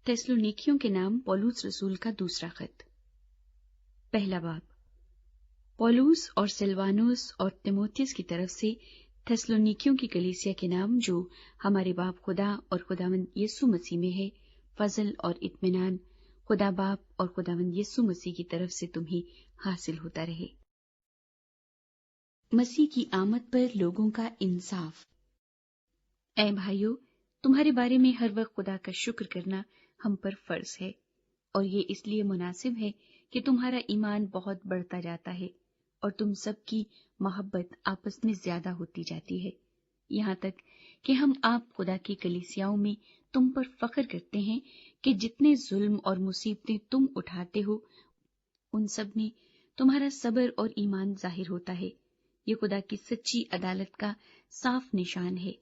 थिस्सलुनीकियों के नाम पौलुस रसूल का दूसरा खत। पहला बाब। पौलुस और सिलवानुस और तीमुथियुस की तरफ से थिस्सलुनीकियों की कलीसिया के नाम जो हमारे बाप खुदा और खुदावंद यीशु मसीह में है, फजल और इत्मीनान खुदा बाप और खुदावंद यीशु मसीह की तरफ से तुम्हें हासिल होता रहे। मसीह की आमद पर लोगों का इंसाफ। ऐ भाइयों, तुम्हारे बारे में हर वक्त खुदा का शुक्र करना हम पर फर्ज है, और ये इसलिए मुनासिब है कि तुम्हारा ईमान बहुत बढ़ता जाता है और तुम सबकी मोहब्बत आपस में ज्यादा होती जाती है, यहाँ तक कि हम आप खुदा की कलीसियाओं में तुम पर फख्र करते हैं कि जितने जुल्म और मुसीबतें तुम उठाते हो उन सब में तुम्हारा सब्र और ईमान जाहिर होता है। ये खुदा की सच्ची अदालत का साफ निशान है,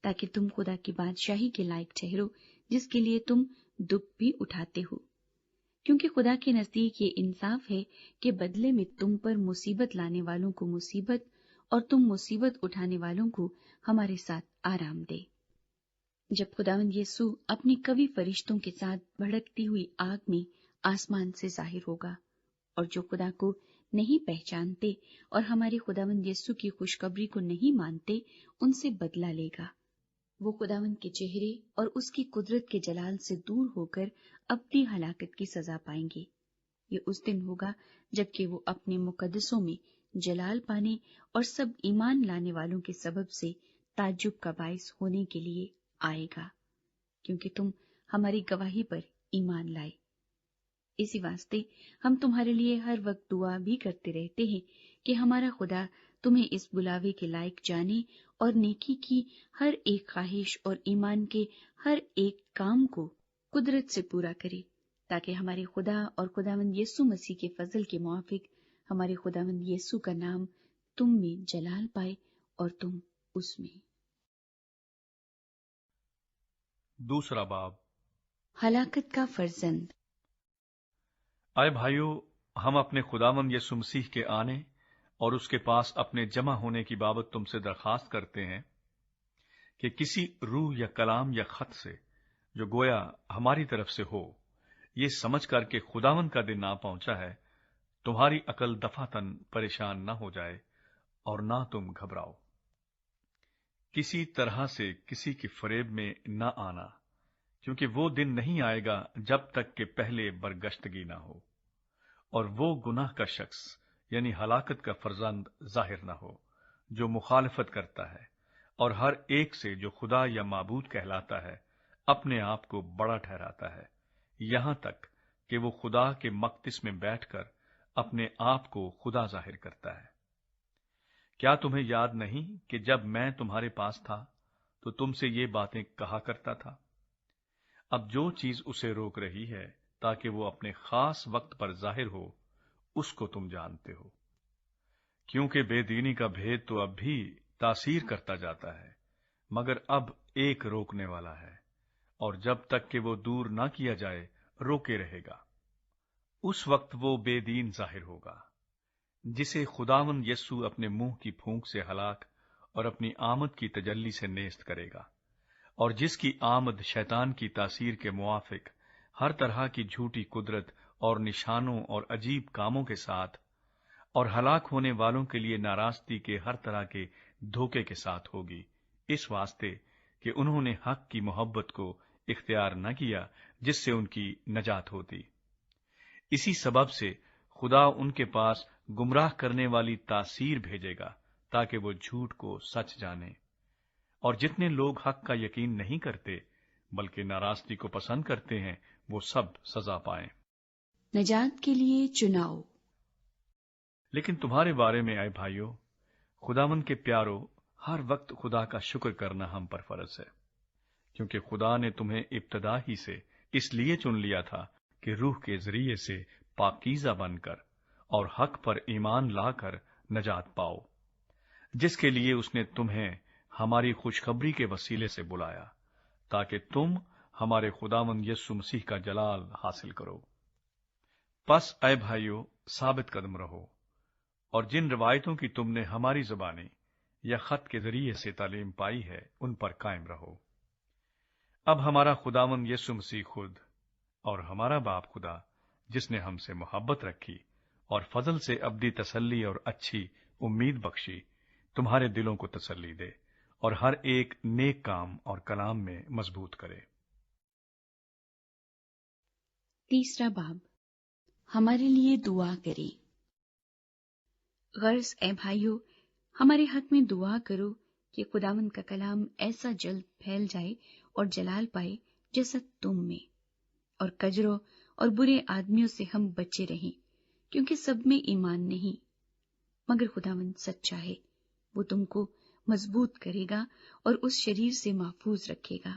ताकि तुम खुदा की बादशाही के लायक ठहरो, जिसके लिए तुम दुख भी उठाते हो। क्योंकि खुदा के नजदीक ये इंसाफ है कि बदले में तुम पर मुसीबत लाने वालों को मुसीबत और तुम मुसीबत उठाने वालों को हमारे साथ आराम दे। जब खुदावंद यीशु अपने कवि फरिश्तों के साथ भड़कती हुई आग में आसमान से जाहिर होगा, और जो खुदा को नहीं पहचानते और हमारे खुदावंद यीशु की खुशखबरी को नहीं मानते, उनसे बदला लेगा। वो खुदावंद के चेहरे और उसकी कुदरत के जलाल से दूर होकर अपनी हलाकत की सजा पाएंगे। ये उस दिन होगा जबकि वो अपने मुकद्दसों में जलाल पाने और सब ईमान लाने वालों के सबब से ताज्जुब का बाइस होने के लिए आएगा, क्योंकि तुम हमारी गवाही पर ईमान लाए। इसी वास्ते हम तुम्हारे लिए हर वक्त दुआ भी करते रहते हैं कि हमारा खुदा तुम्हें इस बुलावे के लायक जाने और नेकी की हर एक ख्वाहिश और ईमान के हर एक काम को कुदरत से पूरा करे, ताकि हमारे खुदा और खुदावंद यीशु मसीह के फजल के मुआफिक हमारे खुदावंद यीशु का नाम तुम में जलाल पाए और तुम उसमें। दूसरा बाब। हलाकत का फर्जंद। आए भाइयों, हम अपने खुदावंद यीशु मसीह के आने और उसके पास अपने जमा होने की बाबत तुमसे दरखास्त करते हैं कि किसी रूह या कलाम या खत से जो गोया हमारी तरफ से हो, ये समझ कर के खुदावंद का दिन ना पहुंचा है, तुम्हारी अकल दफातन परेशान न हो जाए और ना तुम घबराओ। किसी तरह से किसी की फरेब में न आना, क्योंकि वो दिन नहीं आएगा जब तक कि पहले बरगश्तगी ना हो और वो गुनाह का शख्स यानी हलाकत का फर्जंद जाहिर न हो, जो मुखालफत करता है और हर एक से जो खुदा या माबूद कहलाता है अपने आप को बड़ा ठहराता है, यहां तक कि वो खुदा के मकदिस में बैठकर अपने आप को खुदा जाहिर करता है। क्या तुम्हें याद नहीं कि जब मैं तुम्हारे पास था तो तुमसे ये बातें कहा करता था? अब जो चीज उसे रोक रही है ताकि वो अपने खास वक्त पर जाहिर हो, उसको तुम जानते हो। क्योंकि बेदीनी का भेद तो अब भी तासीर करता जाता है, मगर अब एक रोकने वाला है, और जब तक कि वो दूर ना किया जाए रोके रहेगा। उस वक्त वो बेदीन जाहिर होगा, जिसे खुदावंद यीशु अपने मुंह की फूंक से हलाक और अपनी आमद की तजल्ली से नेस्त करेगा, और जिसकी आमद शैतान की तासीर के मुआफिक हर तरह की झूठी कुदरत और निशानों और अजीब कामों के साथ और हलाक होने वालों के लिए नाराजगी के हर तरह के धोखे के साथ होगी, इस वास्ते कि उन्होंने हक की मोहब्बत को इख्तियार न किया जिससे उनकी नजात होती। इसी सबब से खुदा उनके पास गुमराह करने वाली तासीर भेजेगा ताकि वो झूठ को सच जाने, और जितने लोग हक का यकीन नहीं करते बल्कि नाराजगी को पसंद करते हैं, वो सब सजा पाएं। नजात के लिए चुनाव। लेकिन तुम्हारे बारे में आए भाइयों, खुदावंद के प्यारो, हर वक्त खुदा का शुक्र करना हम पर फर्ज है, क्योंकि खुदा ने तुम्हें इब्तदा ही से इसलिए चुन लिया था कि रूह के जरिए से पाकीज़ा बनकर और हक पर ईमान लाकर नजात पाओ, जिसके लिए उसने तुम्हें हमारी खुशखबरी के वसीले से बुलाया, ताकि तुम हमारे खुदावंद यीशु मसीह का जलाल हासिल करो। बस ऐ भाइयों, साबित कदम रहो और जिन रवायतों की तुमने हमारी ज़बानी या खत के जरिए से तालीम पाई है, उन पर कायम रहो। अब हमारा खुदावंद यीशु मसीह खुद اور ہمارا باپ خدا جس نے ہم سے محبت رکھی اور فضل سے ابدی تسلی اور اچھی امید بخشی تمہارے دلوں کو تسلی دے اور ہر ایک نیک کام اور کلام میں مضبوط کرے۔ تیسرا باب، ہمارے لیے دعا کریں۔ غرض اے بھائیو، ہمارے حق میں دعا کرو کہ خداوند کا کلام ایسا جلد پھیل جائے اور جلال پائے جیسا تم میں، اور کجروں اور برے آدمیوں سے ہم بچے رہیں، کیونکہ سب میں ایمان نہیں، مگر خداوند سچا ہے، وہ تم کو مضبوط کرے گا اور اس شریر سے محفوظ رکھے گا۔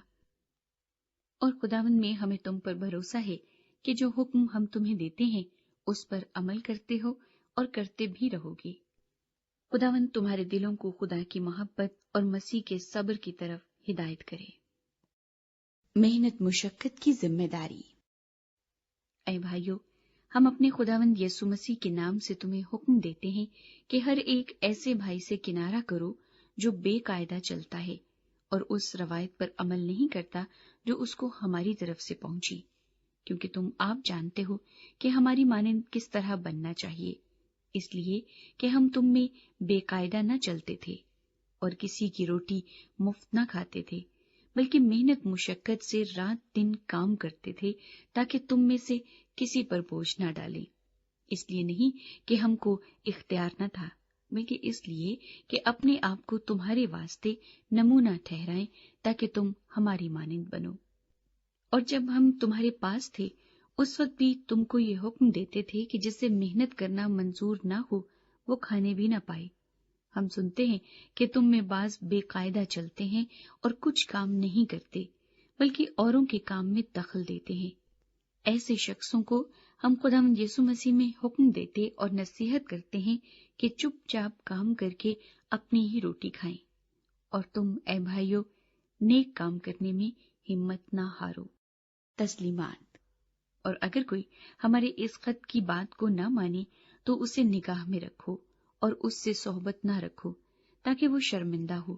اور خداوند میں ہمیں تم پر بھروسہ ہے کہ جو حکم ہم تمہیں دیتے ہیں اس پر عمل کرتے ہو اور کرتے بھی رہو گے۔ خداوند تمہارے دلوں کو خدا کی محبت اور مسیح کے صبر کی طرف ہدایت کرے۔ محنت مشقت کی ذمہ داری۔ اے بھائیو، ہم اپنے خداوند یسوع مسیح کے نام سے تمہیں حکم دیتے ہیں کہ ہر ایک ایسے بھائی سے کنارہ کرو جو بے قاعدہ چلتا ہے اور اس روایت پر عمل نہیں کرتا جو اس کو ہماری طرف سے پہنچی، کیونکہ تم آپ جانتے ہو کہ ہماری مانند کس طرح بننا چاہیے، اس لیے کہ ہم تم میں بے قاعدہ نہ چلتے تھے اور کسی کی روٹی مفت نہ کھاتے تھے، بلکہ محنت مشقت سے رات دن کام کرتے تھے تاکہ تم میں سے کسی پر بوجھ نہ ڈالیں، اس لیے نہیں کہ ہم کو اختیار نہ تھا، بلکہ اس لیے کہ اپنے آپ کو تمہارے واسطے نمونہ ٹھہرائیں تاکہ تم ہماری مانند بنو۔ اور جب ہم تمہارے پاس تھے اس وقت بھی تم کو یہ حکم دیتے تھے کہ جسے محنت کرنا منظور نہ ہو وہ کھانے بھی نہ پائے۔ ہم سنتے ہیں کہ تم میں بعض بے قاعدہ چلتے ہیں اور کچھ کام نہیں کرتے بلکہ اوروں کے کام میں دخل دیتے ہیں۔ ایسے شخصوں کو ہم خداوند یسوع مسیح میں حکم دیتے اور نصیحت کرتے ہیں کہ چپ چاپ کام کر کے اپنی ہی روٹی کھائیں، اور تم اے بھائیو نیک کام کرنے میں ہمت نہ ہارو۔ تسلیمات۔ اور اگر کوئی ہمارے اس خط کی بات کو نہ مانے تو اسے نگاہ میں رکھو اور اس سے صحبت نہ رکھو تاکہ وہ شرمندہ ہو،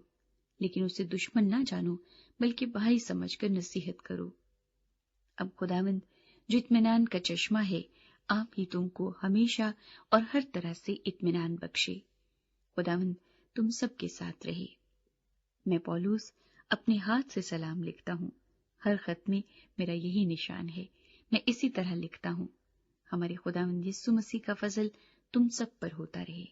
لیکن اسے دشمن نہ جانو بلکہ بھائی سمجھ کر نصیحت کرو۔ اب خداوند جو اطمینان کا چشمہ ہے آپ ہی تم کو ہمیشہ اور ہر طرح سے اطمینان بخشے۔ خداوند تم سب کے ساتھ رہے۔ میں پولوس اپنے ہاتھ سے سلام لکھتا ہوں، ہر خط میں میرا یہی نشان ہے، میں اسی طرح لکھتا ہوں۔ ہمارے خداوند یسوع مسیح کا فضل تم سب پر ہوتا رہے۔